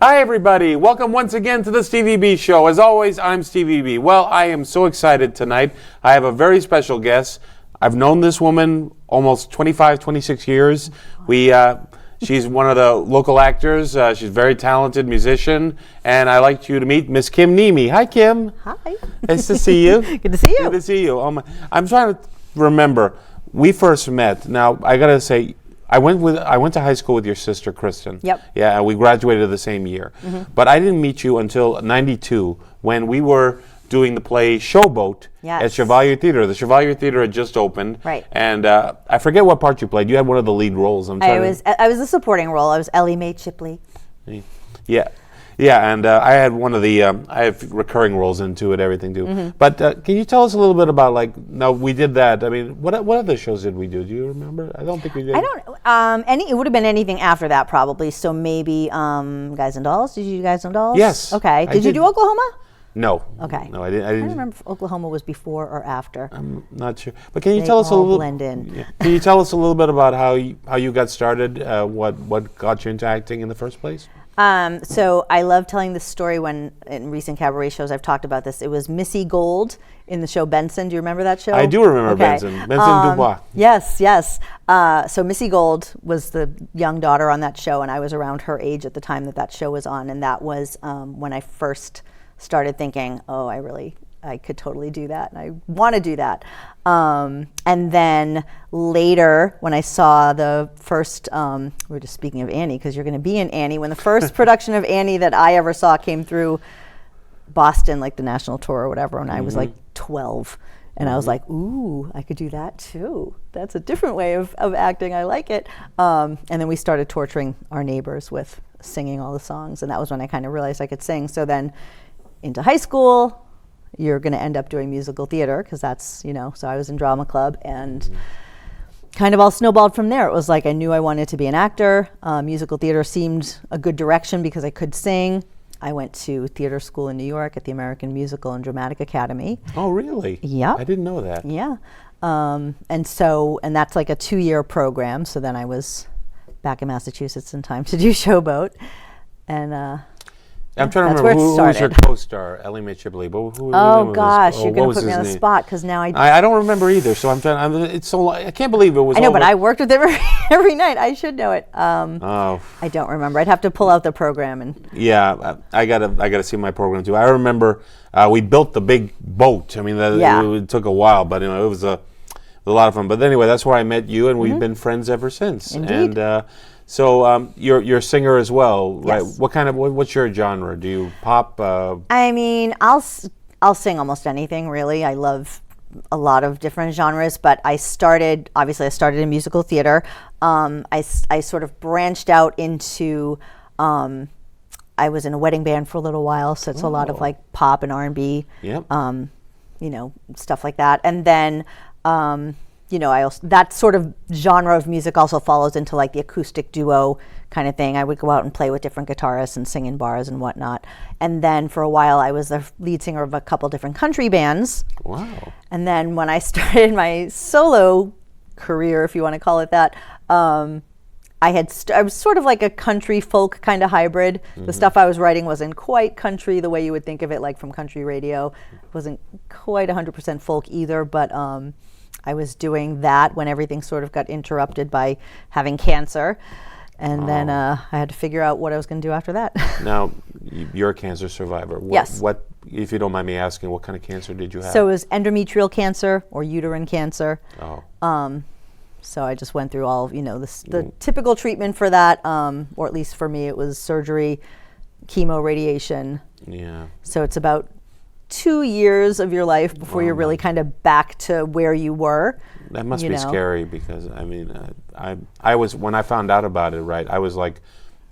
Hi, everybody. Welcome once again to the Stevie B Show. As always, I'm Stevie B. Well, I am so excited tonight. I have a very special guest. I've known this woman almost 25, 26 years. She's one of the local actors. She's a very talented musician. And I'd like you to meet Miss Kim Niemi. Hi, Kim. Hi. Nice to see you. Good to see you. Good to see you. I'm trying to remember. We first met. Now, I got to say, I went to high school with your sister, Kristen. Yep. Yeah, we graduated the same year. Mm-hmm. But I didn't meet you until '92 when we were doing the play Showboat at Chevalier Theater. The Chevalier Theater had just opened. Right. And I forget what part you played. You had one of the lead roles. I was the supporting role. I was Ellie Mae Chipley. Yeah. Yeah, and I had one of the, I have recurring roles into it, everything too. Mm-hmm. But can you tell us a little bit about, now we did that. I mean, what other shows did we do? Do you remember? I don't think we did. I don't, it would have been anything after that probably. So maybe Guys and Dolls. Did you do Guys and Dolls? Yes. Okay. Did you do Oklahoma? No. Okay. No, I didn't. I don't remember if Oklahoma was before or after. I'm not sure. But can you tell us a little? Blend in. Yeah. Can you tell us a little bit about how you got started? What got you into acting in the first place? So I love telling this story when in recent cabaret shows I've talked about this. It was Missy Gold in the show Benson. Do you remember that show? I do remember Benson. Benson Dubois. Yes. So Missy Gold was the young daughter on that show, and I was around her age at the time that show was on, and that was when I first started thinking, oh, I could totally do that, and I want to do that. And then later, when I saw the first, we're just speaking of Annie, because you're going to be in Annie, when the first production of Annie that I ever saw came through Boston, like the national tour or whatever, when I was like 12. And I was like, ooh, I could do that too. That's a different way of acting. I like it. And then we started torturing our neighbors with singing all the songs. And that was when I kind of realized I could sing. So then into high school, you're going to end up doing musical theater because that's, so I was in drama club and kind of all snowballed from there. It was like I knew I wanted to be an actor. Musical theater seemed a good direction because I could sing. I went to theater school in New York at the American Musical and Dramatic Academy. Oh, really? Yeah. I didn't know that. Yeah. And that's like a 2-year program. So then I was back in Massachusetts in time to do Showboat. And I'm trying to remember who was your co-star, Ellie Mae Chipley. Oh gosh, you're going to put me on the spot because now I don't remember either. So I'm trying. It's so I can't believe it was. I know, but I worked with him every night. I should know it. I don't remember. I'd have to pull out the program and. Yeah, I gotta see my program too. I remember we built the big boat. I mean, it took a while, but it was a lot of fun. But anyway, that's where I met you, and we've been friends ever since. Indeed. And so you're a singer as well, right? Yes. What's your genre? Do you pop? I mean, I'll sing almost anything really. I love a lot of different genres, but I started in musical theater. I sort of branched out into. I was in a wedding band for a little while, so it's a lot of like pop and R&B. Yep. Stuff like that, and then. That sort of genre of music also follows into like the acoustic duo kind of thing. I would go out and play with different guitarists and sing in bars and whatnot. And then for a while, I was the lead singer of a couple different country bands. Wow. And then when I started my solo career, if you want to call it that, I was sort of like a country folk kind of hybrid. Mm-hmm. The stuff I was writing wasn't quite country the way you would think of it, like from country radio. It wasn't quite 100% folk either, but I was doing that when everything sort of got interrupted by having cancer. And then I had to figure out what I was going to do after that. Now, you're a cancer survivor. Yes. What, if you don't mind me asking, what kind of cancer did you have? So it was endometrial cancer or uterine cancer. Oh. So I just went through all of, the typical treatment for that, or at least for me, it was surgery, chemo, radiation. Yeah. So it's about 2 years of your life before you're really kind of back to where you were. That must be scary because I mean, I was when I found out about it. Right, I was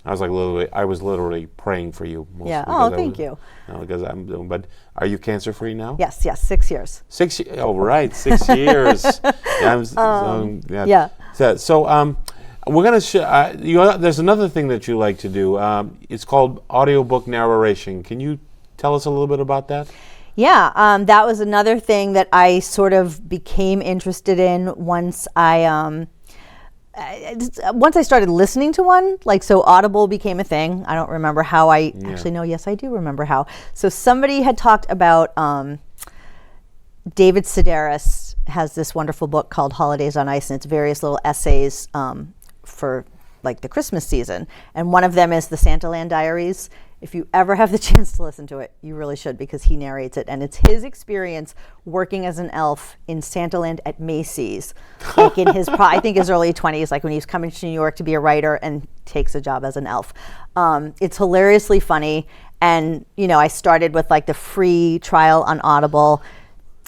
literally praying for you. Yeah. Oh, thank you. Because but are you cancer free now? Yes. 6 years. 6 years. Oh, right, 6 years. Yeah. So we're gonna. There's another thing that you like to do. It's called audiobook narration. Can you tell us a little bit about that? Yeah, that was another thing that I sort of became interested in once I once I started listening to one, like, so Audible became a thing. I don't remember how actually, no, yes, I do remember how. So somebody had talked about David Sedaris has this wonderful book called Holidays on Ice, and it's various little essays for like the Christmas season. And one of them is the Santaland Diaries. If you ever have the chance to listen to it, you really should, because he narrates it. And it's his experience working as an elf in Santaland at Macy's, like in his, I think his early 20s, like when he was coming to New York to be a writer and takes a job as an elf. It's hilariously funny. And, you know, I started with like the free trial on Audible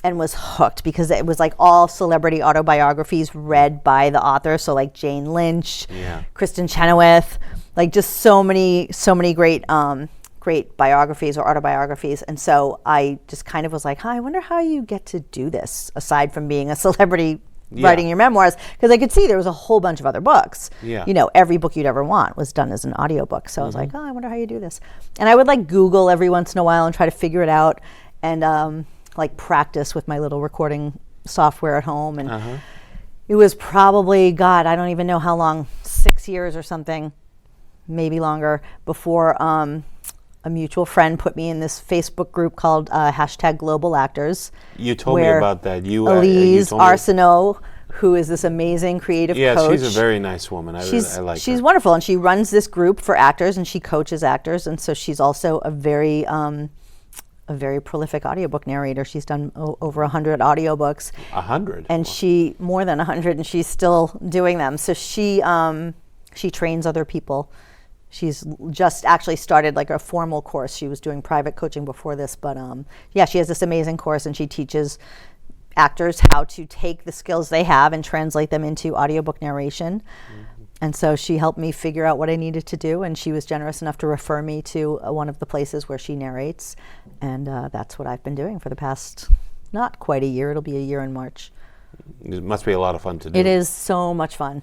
and was hooked because it was like all celebrity autobiographies read by the author. So like Jane Lynch, Kristen Chenoweth, like just so many great great biographies or autobiographies. And so I just kind of was like, I wonder how you get to do this aside from being a celebrity writing your memoirs, because I could see there was a whole bunch of other books. You know, every book you'd ever want was done as an audiobook. So I was like, I wonder how you do this. And I would like Google every once in a while and try to figure it out, and like practice with my little recording software at home. And it was probably, God, I don't even know how long, 6 years or something, maybe longer, before a mutual friend put me in this Facebook group called #Global Actors. You told me about that. Elise Arsenault, who is this amazing creative coach. Yeah, she's a very nice woman. I like her. She's wonderful, and she runs this group for actors, and she coaches actors, and so she's also a very prolific audiobook narrator. She's done over 100 audiobooks. 100? And more than 100, and she's still doing them. So she trains other people. She's just actually started like a formal course. She was doing private coaching before this, but she has this amazing course, and she teaches actors how to take the skills they have and translate them into audiobook narration. And so she helped me figure out what I needed to do, and she was generous enough to refer me to one of the places where she narrates, and that's what I've been doing for the past, not quite a year. It'll be a year in March. It must be a lot of fun to do. It is so much fun.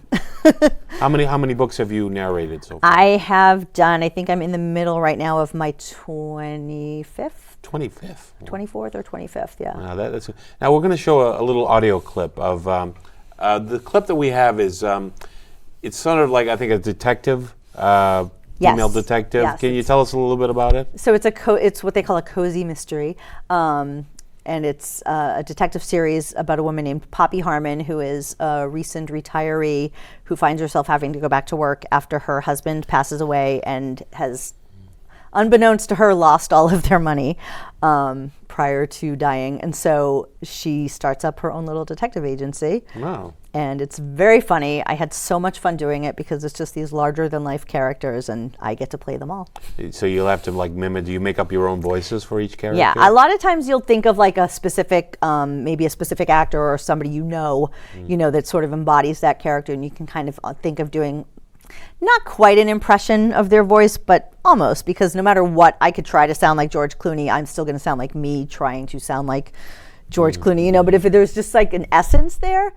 How many books have you narrated so far? I have done, I think I'm in the middle right now of my 25th. 25th? 24th or 25th, yeah. Now we're going to show a little audio clip of, the clip that we have is, it's sort of like, I think, a detective, female detective. Yes, Can you tell us a little bit about it? So it's what they call a cozy mystery. And it's a detective series about a woman named Poppy Harmon, who is a recent retiree who finds herself having to go back to work after her husband passes away and has, unbeknownst to her, lost all of their money prior to dying. And so she starts up her own little detective agency. Wow. And it's very funny. I had so much fun doing it because it's just these larger than life characters, and I get to play them all. So you'll have to like mimic, do you make up your own voices for each character? Yeah, a lot of times you'll think of like a specific, maybe a specific actor or somebody you know, that sort of embodies that character, and you can kind of think of doing not quite an impression of their voice, but almost, because no matter what, I could try to sound like George Clooney, I'm still going to sound like me trying to sound like George Clooney, but if there's just like an essence there,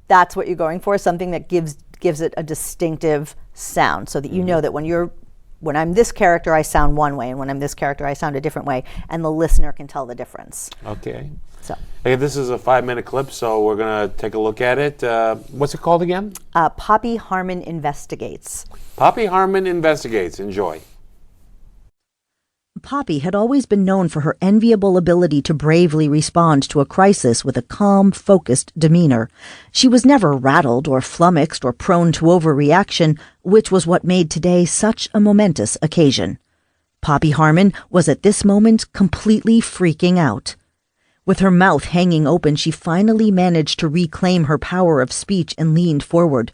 that's what you're going for, something that gives it a distinctive sound, so that you know that when I'm this character, I sound one way, and when I'm this character, I sound a different way, and the listener can tell the difference. Okay. So. Okay, this is a 5-minute clip, so we're going to take a look at it. What's it called again? Poppy Harmon Investigates. Poppy Harmon Investigates. Enjoy. Poppy had always been known for her enviable ability to bravely respond to a crisis with a calm, focused demeanor. She was never rattled or flummoxed or prone to overreaction, which was what made today such a momentous occasion. Poppy Harmon was at this moment completely freaking out. With her mouth hanging open, she finally managed to reclaim her power of speech and leaned forward.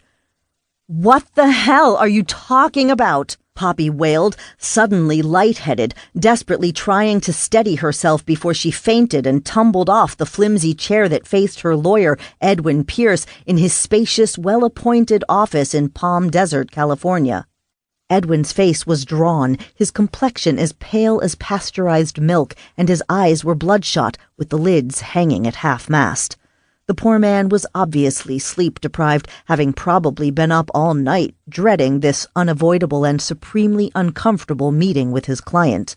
"What the hell are you talking about?" Poppy wailed, suddenly lightheaded, desperately trying to steady herself before she fainted and tumbled off the flimsy chair that faced her lawyer, Edwin Pierce, in his spacious, well-appointed office in Palm Desert, California. Edwin's face was drawn, his complexion as pale as pasteurized milk, and his eyes were bloodshot, with the lids hanging at half-mast. The poor man was obviously sleep-deprived, having probably been up all night, dreading this unavoidable and supremely uncomfortable meeting with his client.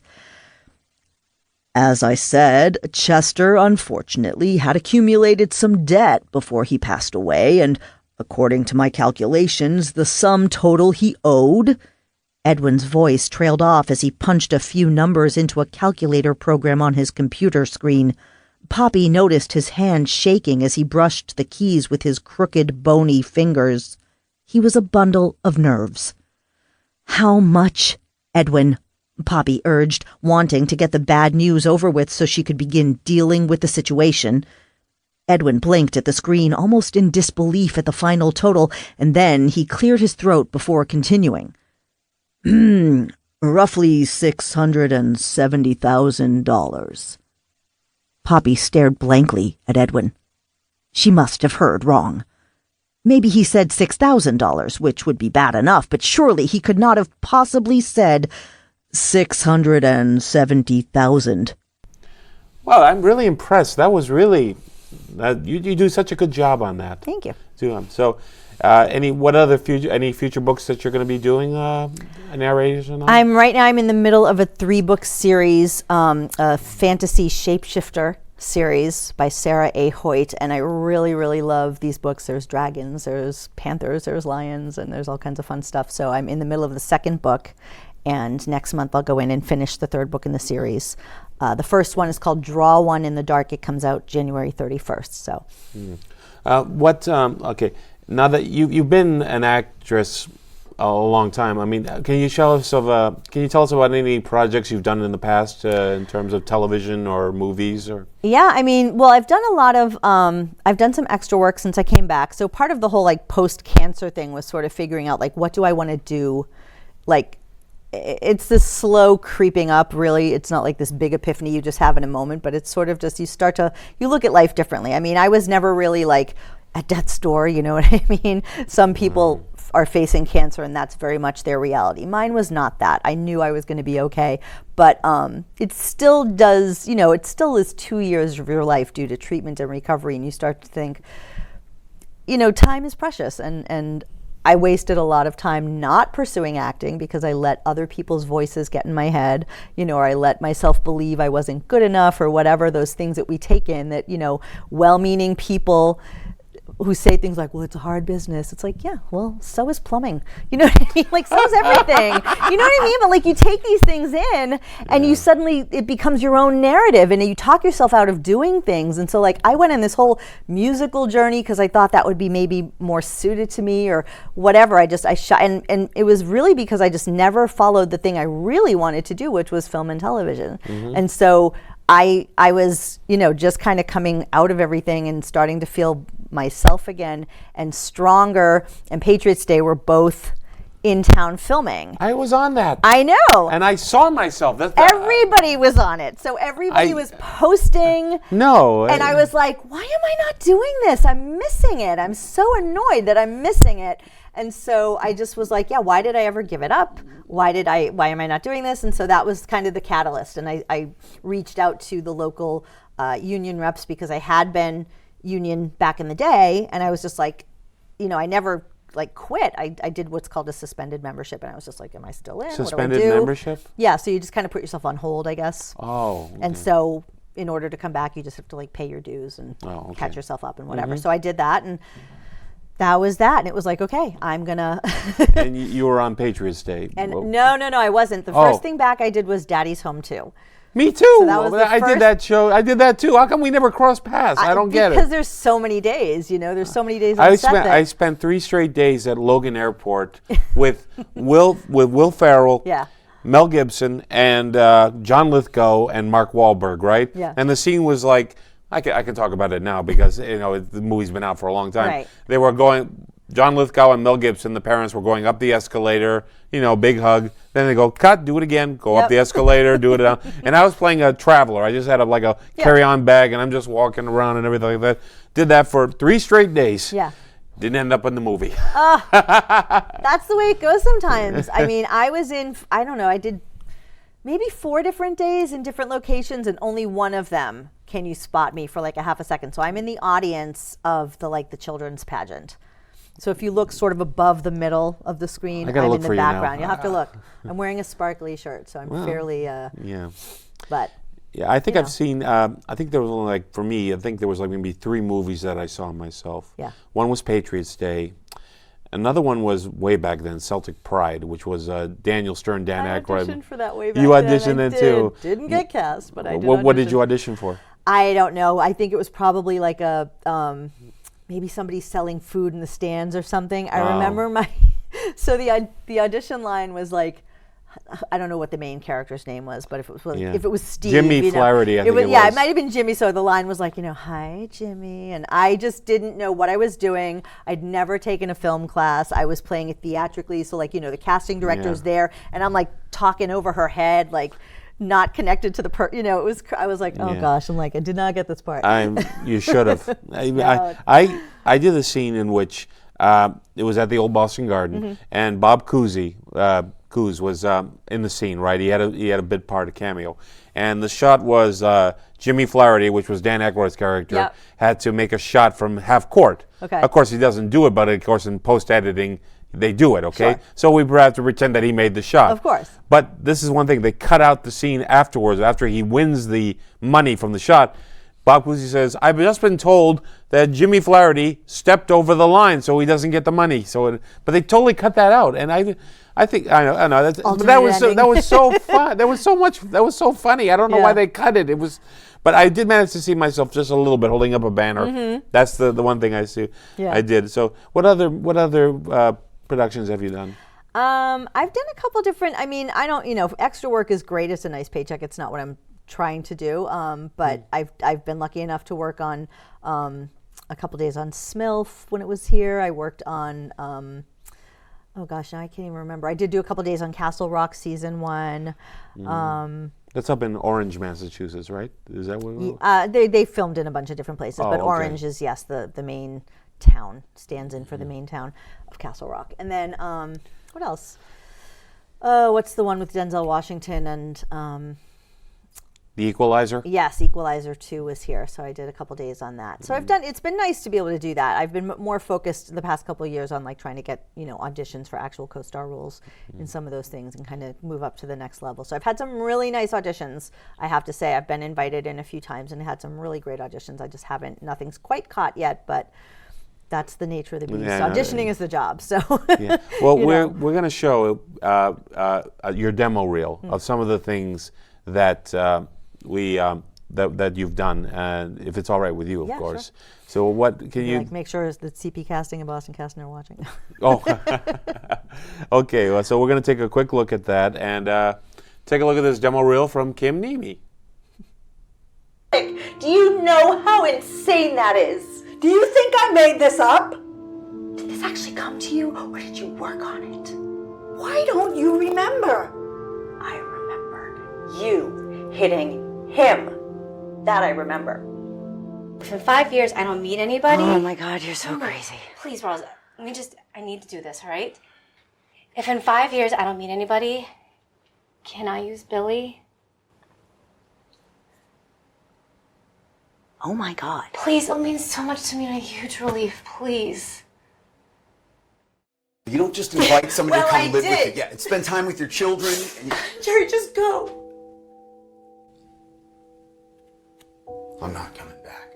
"As I said, Chester unfortunately had accumulated some debt before he passed away, and According to my calculations, the sum total he owed. Edwin's voice trailed off as he punched a few numbers into a calculator program on his computer screen. Poppy noticed his hand shaking as he brushed the keys with his crooked, bony fingers. He was a bundle of nerves. "How much, Edwin?" Poppy urged, wanting to get the bad news over with so she could begin dealing with the situation. Edwin blinked at the screen, almost in disbelief at the final total, and then he cleared his throat before continuing. Roughly $670,000. Poppy stared blankly at Edwin. She must have heard wrong. Maybe he said $6,000, which would be bad enough, but surely he could not have possibly said 670,000. Well, I'm really impressed. That was really, you do such a good job on that. Thank you. So, any future books that you're going to be doing a narration on? I'm in the middle of a 3-book series, a fantasy shapeshifter series by Sarah A. Hoyt, and I really, really love these books. There's dragons, there's panthers, there's lions, and there's all kinds of fun stuff. So I'm in the middle of the 2nd book, and next month I'll go in and finish the 3rd book in the series. The first one is called Draw One in the Dark. It comes out January 31st. So, okay, now that you've been an actress a long time, I mean, can you tell us about any projects you've done in the past in terms of television or movies or? Yeah, I mean, well, I've done a lot of, I've done some extra work since I came back. So part of the whole like post-cancer thing was sort of figuring out like, what do I want to do? Like, it's this slow creeping up, really. It's not like this big epiphany you just have in a moment, but it's sort of just, you look at life differently. I mean, I was never really like at death's door, you know what I mean? Some people are facing cancer and that's very much their reality. Mine was not that. I knew I was going to be okay, but it still does, it still is 2 years of your life due to treatment and recovery, and you start to think, time is precious, and I wasted a lot of time not pursuing acting because I let other people's voices get in my head, or I let myself believe I wasn't good enough or whatever, those things that we take in that, well-meaning people who say things like, well, it's a hard business. It's like, yeah, well, so is plumbing. You know what I mean? Like, so is everything. You know what I mean? But like, you take these things in and you suddenly, it becomes your own narrative and you talk yourself out of doing things. And so like, I went on this whole musical journey because I thought that would be maybe more suited to me or whatever. I shot, and it was really because I just never followed the thing I really wanted to do, which was film and television. And so I was, just kind of coming out of everything and starting to feel myself again, and Stronger and Patriots Day were both in town filming. I was on that. I know. And I saw myself. Everybody was on it. So everybody was posting. No. And I was like, why am I not doing this? I'm missing it. I'm so annoyed that I'm missing it. And so I just was like, yeah, why did I ever give it up? Why am I not doing this? And so that was kind of the catalyst. And I reached out to the local union reps because I had been union back in the day. And I was just like, I never like quit. I did what's called a suspended membership. And I was just like, am I still in? Suspended what do I do? membership? Yeah. So you just kind of put yourself on hold, I guess. Oh. Okay. And so in order to come back, you just have to like pay your dues and catch yourself up and whatever. So I did that, and that was that. And it was like, okay, I'm gonna. And you were on Patriots Day. And no, I wasn't. The first thing back I did was Daddy's Home 2. Me too. So that was I did that show. I did that too. How come we never crossed paths? I don't get it. Because there's so many days, there's so many days on the set. I spent 3 straight days at Logan Airport with Will Ferrell, Mel Gibson, and John Lithgow and Mark Wahlberg, right? Yeah. And the scene was like, I can talk about it now because the movie's been out for a long time. Right. They were going, John Lithgow and Mel Gibson, the parents were going up the escalator, big hug. Then they go, cut, do it again, go up the escalator, do it down. And I was playing a traveler. I just had a carry-on bag, and I'm just walking around and everything like that. Did that for 3 straight days. Yeah. Didn't end up in the movie. That's the way it goes sometimes. I mean, I was in, I did maybe 4 different days in different locations, and only one of them can you spot me for like a half a second. So I'm in the audience of the children's pageant. So if you look sort of above the middle of the screen, I'm in the background. You'll have to look. I'm wearing a sparkly shirt, so I'm fairly. Yeah. But Yeah, I think You I've know. seen. I think there was only like for me. I think there was like maybe 3 movies that I saw myself. Yeah. One was Patriots Day. Another one was way back then, Celtic Pride, which was Daniel Stern, Dan I Aykroyd. auditioned for that way back You then. auditioned I it too. Didn't get cast, but I did What did audition. you audition for? I don't know. I think it was probably like a maybe somebody selling food in the stands or something. I remember so the audition line was like, I don't know what the main character's name was, but if it was Steve, Jimmy Flaherty, I think it was. Yeah, it might have been Jimmy. So the line was like, hi Jimmy, and I just didn't know what I was doing. I'd never taken a film class. I was playing it theatrically, so like the casting director's there, and I'm like talking over her head, like not connected to the it was. I was like, oh gosh, I'm like, I did not get this part. You should have. I did a scene in which it was at the old Boston Garden, and Bob Cousy was in the scene, right? He had a bit part, a cameo, and the shot was Jimmy Flaherty, which was Dan Aykroyd's character, had to make a shot from half court. Okay. Of course, he doesn't do it, but of course, in post editing, they do it. Okay. Sure. So we have to pretend that he made the shot. Of course. But this is one thing: they cut out the scene afterwards, after he wins the money from the shot. Bob Cousy says, "I've just been told that Jimmy Flaherty stepped over the line, so he doesn't get the money." But they totally cut that out, and I think I know but that was so fun. That was so funny. I don't know why they cut it. But I did manage to see myself just a little bit holding up a banner. That's the one thing I see. Yeah. I did. So what other productions have you done? I've done a couple different. I mean, I don't. Extra work is great. It's a nice paycheck. It's not what I'm trying to do. But I've been lucky enough to work on a couple days on Smilf when it was here. I worked on. Oh gosh, now I can't even remember. I did do a couple days on Castle Rock season 1. That's up in Orange, Massachusetts, right? Is that what it was? They filmed in a bunch of different places, but okay. Orange is the main town, stands in for the main town of Castle Rock. And then what else? What's the one with Denzel Washington and The Equalizer? yes, Equalizer 2 was here, so I did a couple days on that. So it's been nice to be able to do that. I've been more focused the past couple of years on like trying to get auditions for actual co-star roles in some of those things and kind of move up to the next level. So I've had some really nice auditions. I have to say I've been invited in a few times and had some really great auditions. I just nothing's quite caught yet, but that's the nature of the beast. Yeah, Auditioning is the job. So yeah. Well, we're going to show your demo reel of some of the things that that you've done, and if it's all right with you, of course. Sure. So what can you make sure that CP Casting and Boston Casting are watching? Oh, okay. Well, so we're going to take a quick look at that and take a look at this demo reel from Kim Niemi. Do you know how insane that is? Do you think I made this up? Did this actually come to you, or did you work on it? Why don't you remember? I remember you hitting him. That I remember. If in 5 years I don't meet anybody... Oh my God, you're so crazy. Please, Rose, I need to do this, all right? If in 5 years I don't meet anybody, can I use Billy? Oh my God. Please, it'll mean so much to me and a huge relief, please. You don't just invite somebody Well, to come I live with did. you. Yeah, and spend time with your children. And Jerry, just go. I'm not coming back.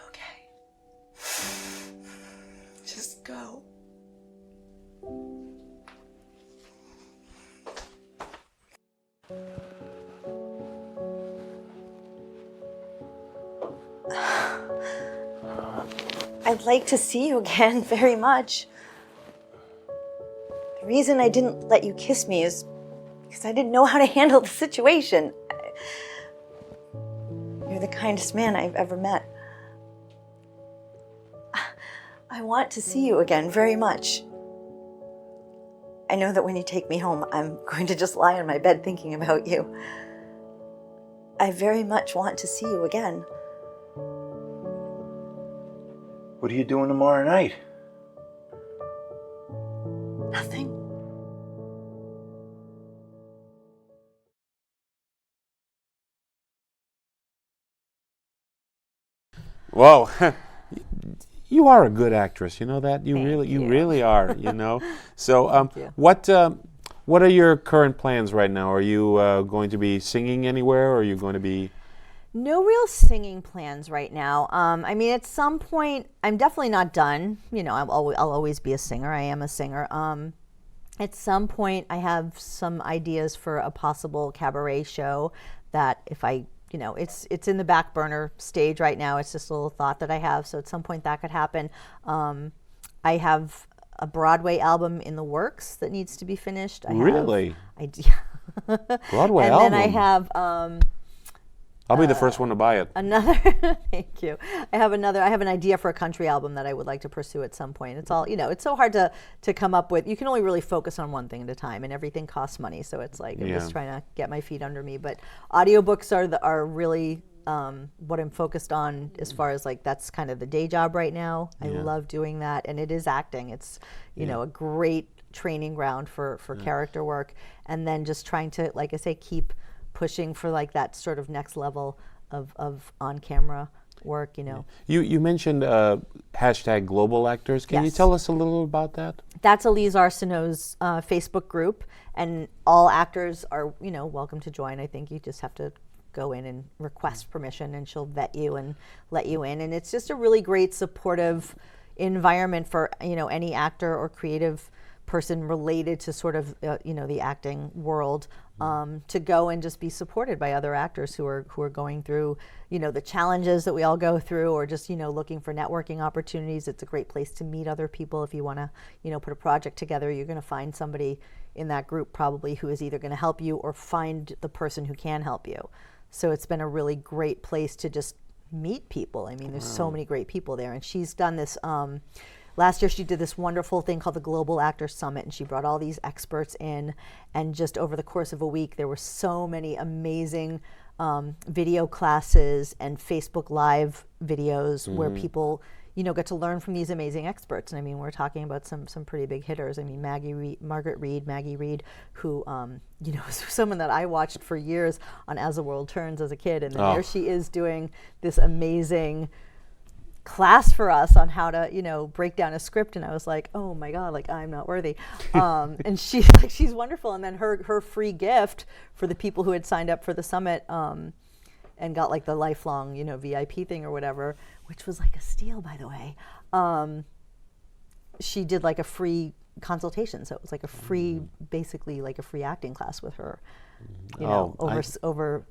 Okay. Just go. I'd like to see you again very much. The reason I didn't let you kiss me is because I didn't know how to handle the situation. You're the kindest man I've ever met. I want to see you again very much. I know that when you take me home, I'm going to just lie on my bed thinking about you. I very much want to see you again. What are you doing tomorrow night? Nothing. Whoa. You are a good actress, you know that? You really are, you know. So What are your current plans right now? Are you going to be singing anywhere, or are you going to be? No real singing plans right now. I mean, at some point, I'm definitely not done. You know, I'll always be a singer. I am a singer. At some point, I have some ideas for a possible cabaret show that if I, you know, it's in the back burner stage right now. It's just a little thought that I have. So at some point that could happen. I have a Broadway album in the works that needs to be finished. Really? Broadway and album? then I have I'll be the first one to buy it. another. Thank you. I have an idea for a country album that I would like to pursue at some point. It's all, you know, it's so hard to come up with. You can only really focus on one thing at a time, and everything costs money. So it's like I'm just trying to get my feet under me. But audiobooks are really what I'm focused on as far as like that's kind of the day job right now. I love doing that, and it is acting. It's you know a great training ground for character work, and then just trying to, like I say, keep pushing for like that sort of next level of on-camera work, you know. You mentioned hashtag global actors. Can you Yes. tell us a little about that? That's Elise Arsenault's Facebook group, and all actors are, you know, welcome to join. I think you just have to go in and request permission, and she'll vet you and let you in. And it's just a really great supportive environment for, you know, any actor or creative person related to sort of you know the acting world to go and just be supported by other actors who are going through, you know, the challenges that we all go through, or just, you know, looking for networking opportunities. It's a great place to meet other people. If you want to, you know, put a project together, you're going to find somebody in that group probably who is either going to help you or find the person who can help you. So it's been a really great place to just meet people. I mean, there's so many great people there, and she's done this. Last year, she did this wonderful thing called the Global Actors Summit, and she brought all these experts in. And just over the course of a week, there were so many amazing video classes and Facebook Live videos where people, you know, get to learn from these amazing experts. And I mean, we're talking about some pretty big hitters. I mean, Maggie Reed, who, you know, was someone that I watched for years on As the World Turns as a kid, and then there she is doing this amazing class for us on how to, you know, break down a script. And I was like, oh my God, like I'm not worthy. And she's wonderful. And then her free gift for the people who had signed up for the summit and got like the lifelong, you know, VIP thing or whatever, which was like a steal, by the way. She did like a free consultation. So it was like a free, basically like a free acting class with her, you know, over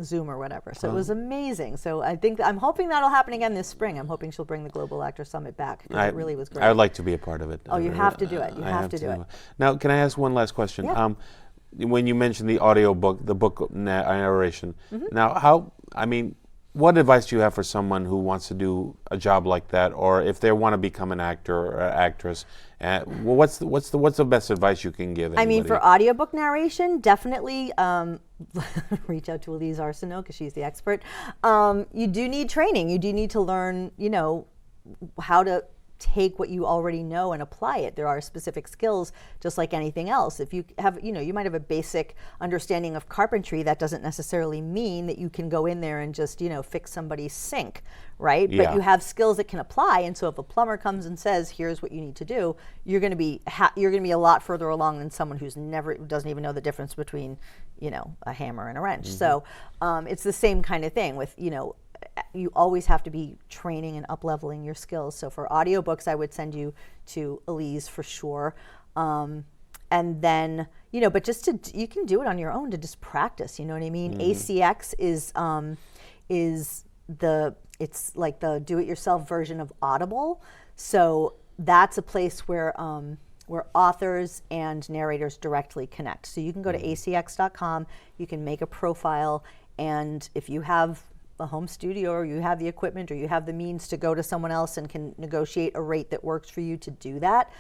Zoom or whatever. So it was amazing. So I think I'm hoping that'll happen again this spring. I'm hoping she'll bring the Global Actor Summit back. It really was great. I would like to be a part of it. Oh, you have to do it. You have to do it. Now, can I ask one last question? Yeah. When you mentioned the audio book, the book narration, now what advice do you have for someone who wants to do a job like that, or if they want to become an actor or actress? What's the best advice you can give anybody? I mean, for audiobook narration, definitely reach out to Elise Arsenault because she's the expert. You do need training. You do need to learn, you know, how to take what you already know and apply it. There are specific skills, just like anything else. If you have, you know, you might have a basic understanding of carpentry. That doesn't necessarily mean that you can go in there and just, you know, fix somebody's sink, right? Yeah. But you have skills that can apply. And so if a plumber comes and says, "Here's what you need to do," you're going to be a lot further along than someone who's doesn't even know the difference between, you know, a hammer and a wrench. So it's the same kind of thing with, you know, you always have to be training and up-leveling your skills. So for audiobooks, I would send you to Elise for sure. And then, you know, but you can do it on your own to just practice, you know what I mean? ACX it's like the do-it-yourself version of Audible. So that's a place where authors and narrators directly connect. So you can go to acx.com, you can make a profile, and if you have a home studio, or you have the equipment, or you have the means to go to someone else and can negotiate a rate that works for you to do that,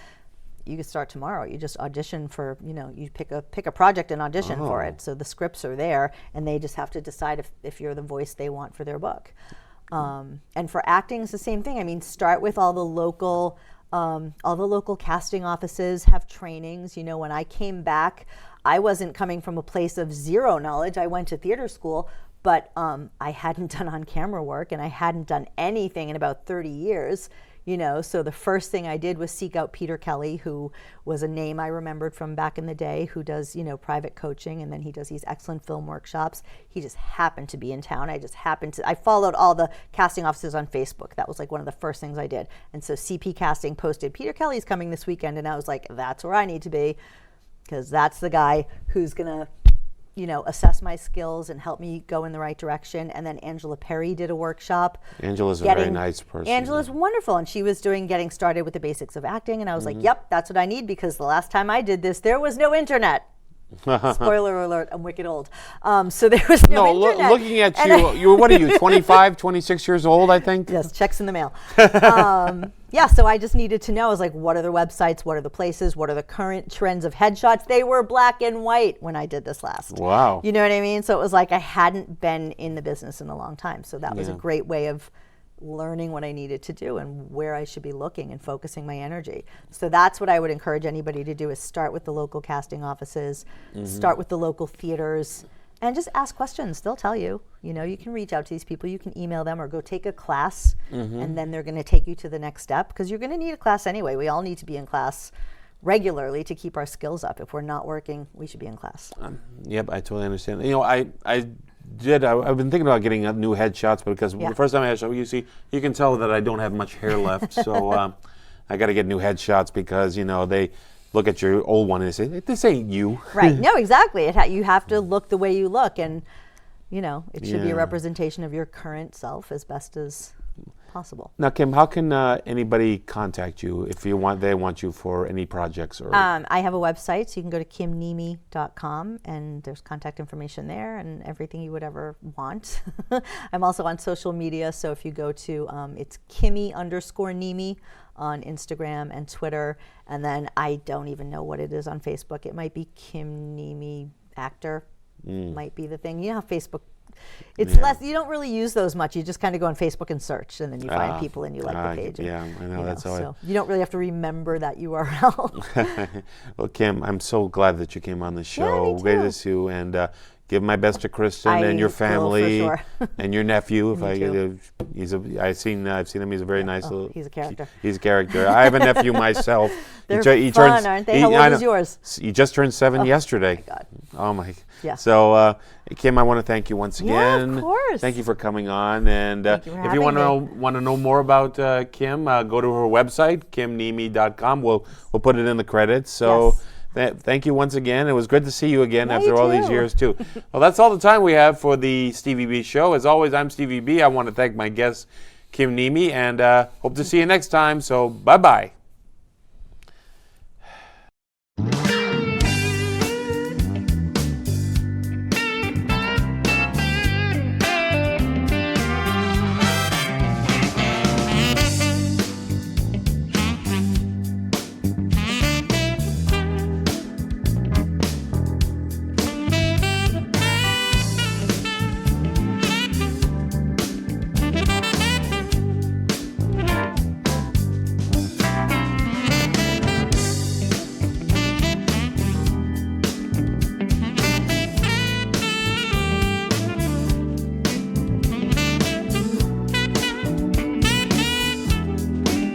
you can start tomorrow. You just audition for, you know, you pick a project and audition for it. So the scripts are there, and they just have to decide if you're the voice they want for their book. And for acting, it's the same thing. I mean, start with all the local casting offices have trainings. You know, when I came back, I wasn't coming from a place of zero knowledge. I went to theater school, but I hadn't done on-camera work, and I hadn't done anything in about 30 years. So the first thing I did was seek out Peter Kelly, who was a name I remembered from back in the day, who does, private coaching, and then he does these excellent film workshops. He just happened to be in town. I followed all the casting offices on Facebook. That was like one of the first things I did. And so CP Casting posted, Peter Kelly's coming this weekend, and I was like, that's where I need to be, because that's the guy who's going to assess my skills and help me go in the right direction. And then Angela Perry did a workshop. Angela's a very nice person. Angela's wonderful, and she was getting started with the basics of acting, and I was like, yep, that's what I need, because the last time I did this, there was no internet. Spoiler alert, I'm wicked old. So there was no internet. Looking at you, what are you, 25, 26 years old, I think? Yes, checks in the mail. So I just needed to know, I was like, what are the websites, what are the places, what are the current trends of headshots? They were black and white when I did this last. Wow. You know what I mean? So it was like I hadn't been in the business in a long time. So that was a great way of learning what I needed to do and where I should be looking and focusing my energy. So that's what I would encourage anybody to do, is start with the local casting offices, start with the local theaters, and just ask questions. They'll tell you. You can reach out to these people. You can email them or go take a class, and then they're going to take you to the next step, because you're going to need a class anyway. We all need to be in class regularly to keep our skills up. If we're not working, we should be in class. Yep, I totally understand. I've been thinking about getting new headshots, because the first time I had a show, you can tell that I don't have much hair left. So I got to get new headshots, because they look at your old one and they say, this ain't you. Right. No, exactly. You have to look the way you look, and it should be a representation of your current self as best as possible. Now, Kim, how can anybody contact you if they want you for any projects? Or I have a website, so you can go to kimniemi.com, and there's contact information there and everything you would ever want. I'm also on social media, so if you go to, it's Kimmy_Niemi on Instagram and Twitter, and then I don't even know what it is on Facebook. It might be Kim Niemi Actor, might be the thing. You know how Facebook, it's less, you don't really use those much. You just kind of go on Facebook and search, and then you find people and you like the page. Yeah, I know, that's how so you don't really have to remember that URL. Well, Kim, I'm so glad that you came on the show. Yeah, me too. Great to see you, and give my best to Kristen I and your will, family, for sure. and your nephew. Me too. I've seen him. He's a very nice little. He's a character. He's a character. I have a nephew myself. They're fun, aren't they? How old is yours? He just turned 7 yesterday. My God. Oh my. Yeah. So, Kim, I want to thank you once again. Yeah, of course. Thank you for coming on. And Thank you for if you having want to know more about Kim, go to her website, kimniemi.com. We'll put it in the credits. So. Yes. Thank you once again. It was good to see you again Yeah, after you all these too. years, too. Well, that's all the time we have for the Stevie B Show. As always, I'm Stevie B. I want to thank my guest, Kim Niemi, and hope to see you next time. So, bye-bye.